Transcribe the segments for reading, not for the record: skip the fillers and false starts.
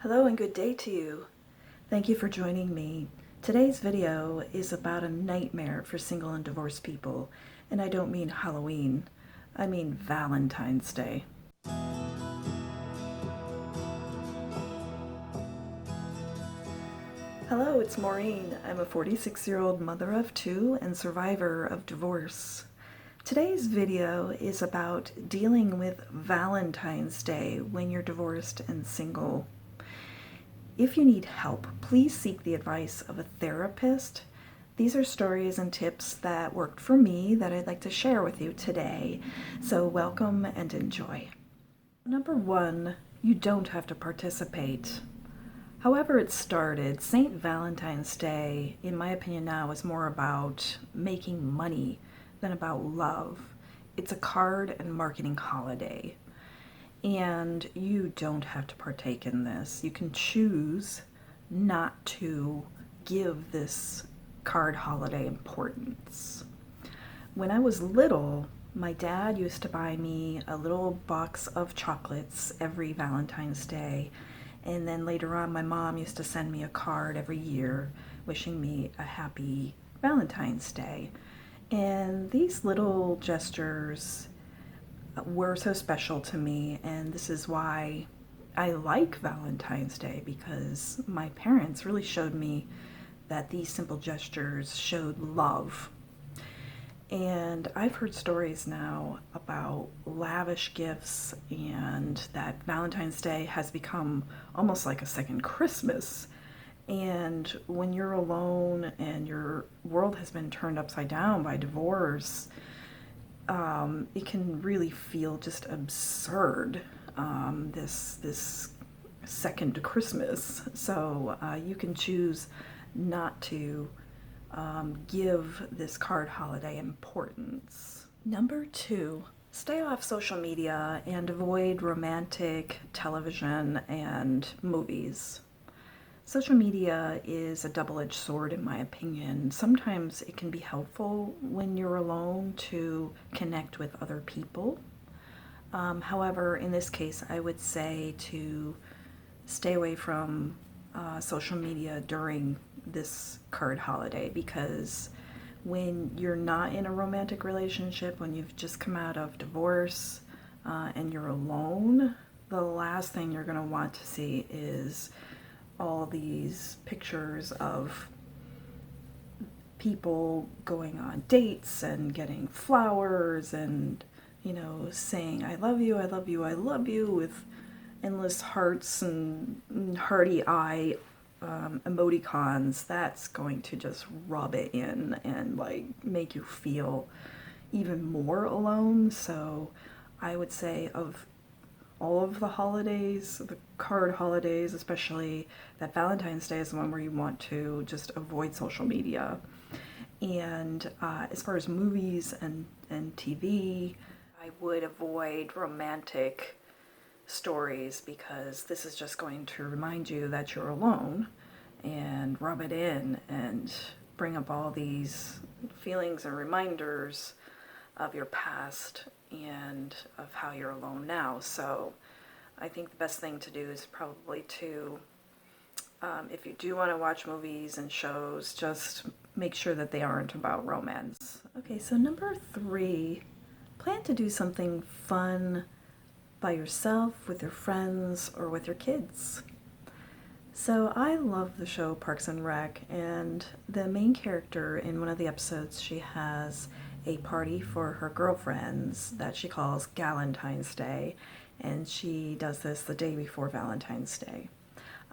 Hello and good day to you. Thank you for joining me. Today's video is about a nightmare for single and divorced people, and I don't mean Halloween, I mean Valentine's Day. Hello, it's Maureen. I'm a 46-year-old mother of two and survivor of divorce. Today's video is about dealing with Valentine's Day when you're divorced and single. If you need help, please seek the advice of a therapist. These are stories and tips that worked for me that I'd like to share with you today. So welcome and enjoy. Number one, you don't have to participate. However it started, St. Valentine's Day, in my opinion now, is more about making money than about love. It's a card and marketing holiday. And you don't have to partake in this. You can choose not to give this card holiday importance. When I was little, my dad used to buy me a little box of chocolates every Valentine's Day. And then later on, my mom used to send me a card every year wishing me a happy Valentine's Day. And these little gestures were so special to me, and this is why I like Valentine's Day, because my parents really showed me that these simple gestures showed love. And I've heard stories now about lavish gifts and that Valentine's Day has become almost like a second Christmas. And when you're alone and your world has been turned upside down by divorce, it can really feel just absurd, this second Christmas. So you can choose not to give this card holiday importance. Number two, stay off social media and avoid romantic television and movies. Social media is a double-edged sword in my opinion. Sometimes it can be helpful when you're alone to connect with other people. However, in this case, I would say to stay away from social media during this card holiday, because when you're not in a romantic relationship, when you've just come out of divorce and you're alone, the last thing you're going to want to see is all these pictures of people going on dates and getting flowers and, saying, I love you, I love you, I love you, with endless hearts and hearty eye emoticons. That's going to just rub it in and make you feel even more alone. So I would say, of all of the holidays, the card holidays especially, that Valentine's Day is the one where you want to just avoid social media. And as far as movies and TV, I would avoid romantic stories, because this is just going to remind you that you're alone and rub it in and bring up all these feelings and reminders of your past and of how you're alone now. So I think the best thing to do is probably to, if you do want to watch movies and shows, just make sure that they aren't about romance. Okay, so number three, plan to do something fun by yourself, with your friends, or with your kids. So I love the show Parks and Rec, and the main character in one of the episodes, she has a party for her girlfriends that she calls Galentine's Day, and she does this the day before Valentine's Day.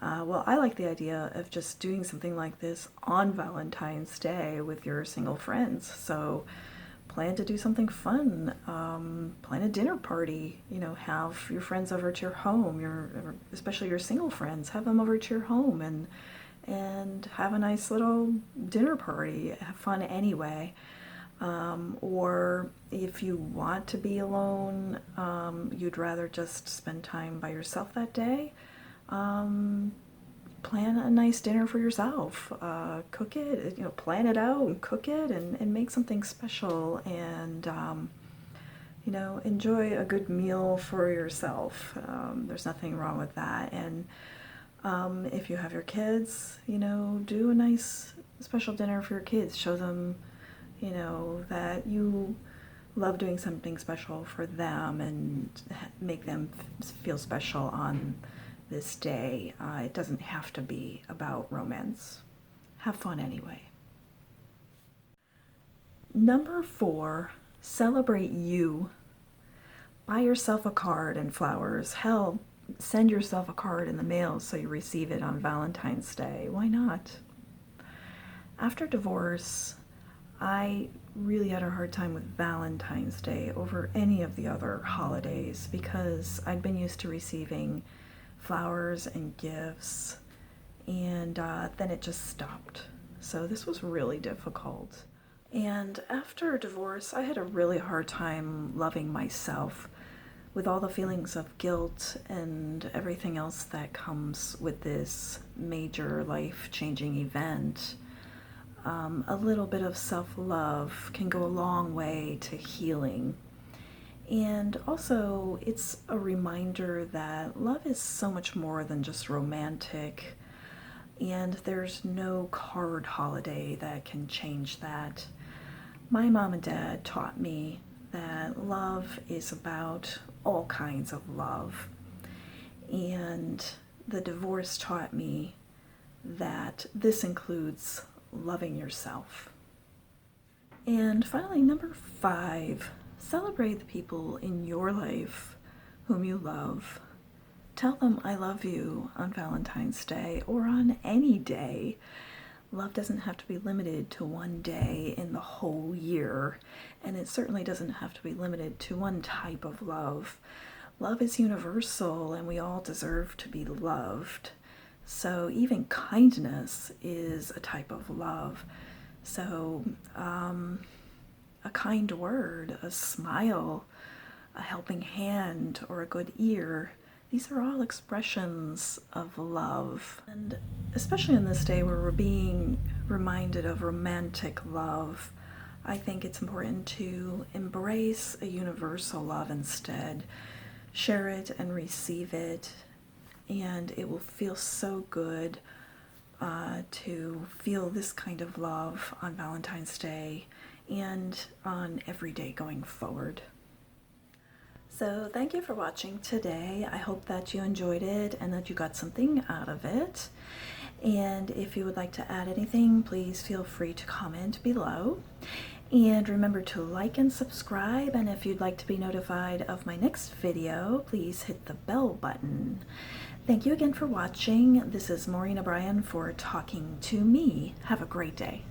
Well, I like the idea of just doing something like this on Valentine's Day with your single friends. So plan to do something fun, plan a dinner party, have your friends over to your home, especially your single friends, have them over to your home and have a nice little dinner party, have fun anyway. Or if you want to be alone, you'd rather just spend time by yourself that day, plan a nice dinner for yourself, cook it, plan it out and cook it and make something special, and enjoy a good meal for yourself. There's nothing wrong with that. And If you have your kids, you know, do a nice special dinner for your kids. Show them, you know, that you love doing something special for them and make them feel special on this day. It doesn't have to be about romance. Have fun anyway. Number 4, celebrate you. Buy yourself a card and flowers. Hell, send yourself a card in the mail so you receive it on Valentine's Day. Why not? After divorce, I really had a hard time with Valentine's Day over any of the other holidays because I'd been used to receiving flowers and gifts, and then it just stopped. So this was really difficult. And after divorce, I had a really hard time loving myself with all the feelings of guilt and everything else that comes with this major life-changing event. A little bit of self-love can go a long way to healing. And also, it's a reminder that love is so much more than just romantic, and there's no card holiday that can change that. My mom and dad taught me that love is about all kinds of love, and the divorce taught me that this includes loving yourself. And finally, number 5, celebrate the people in your life whom you love. Tell them I love you on Valentine's Day or on any day. Love doesn't have to be limited to one day in the whole year, and it certainly doesn't have to be limited to one type of love. Love is universal, and we all deserve to be loved. So even kindness is a type of love. So a kind word, a smile, a helping hand, or a good ear, these are all expressions of love. And especially on this day where we're being reminded of romantic love, I think it's important to embrace a universal love instead. Share it and receive it, and it will feel so good to feel this kind of love on Valentine's Day and on every day going forward. So thank you for watching today. I hope that you enjoyed it and that you got something out of it. And if you would like to add anything, please feel free to comment below. And remember to like and subscribe, and if you'd like to be notified of my next video, please hit the bell button. Thank you again for watching. This is Maureen O'Brien for Talking to Me. Have a great day.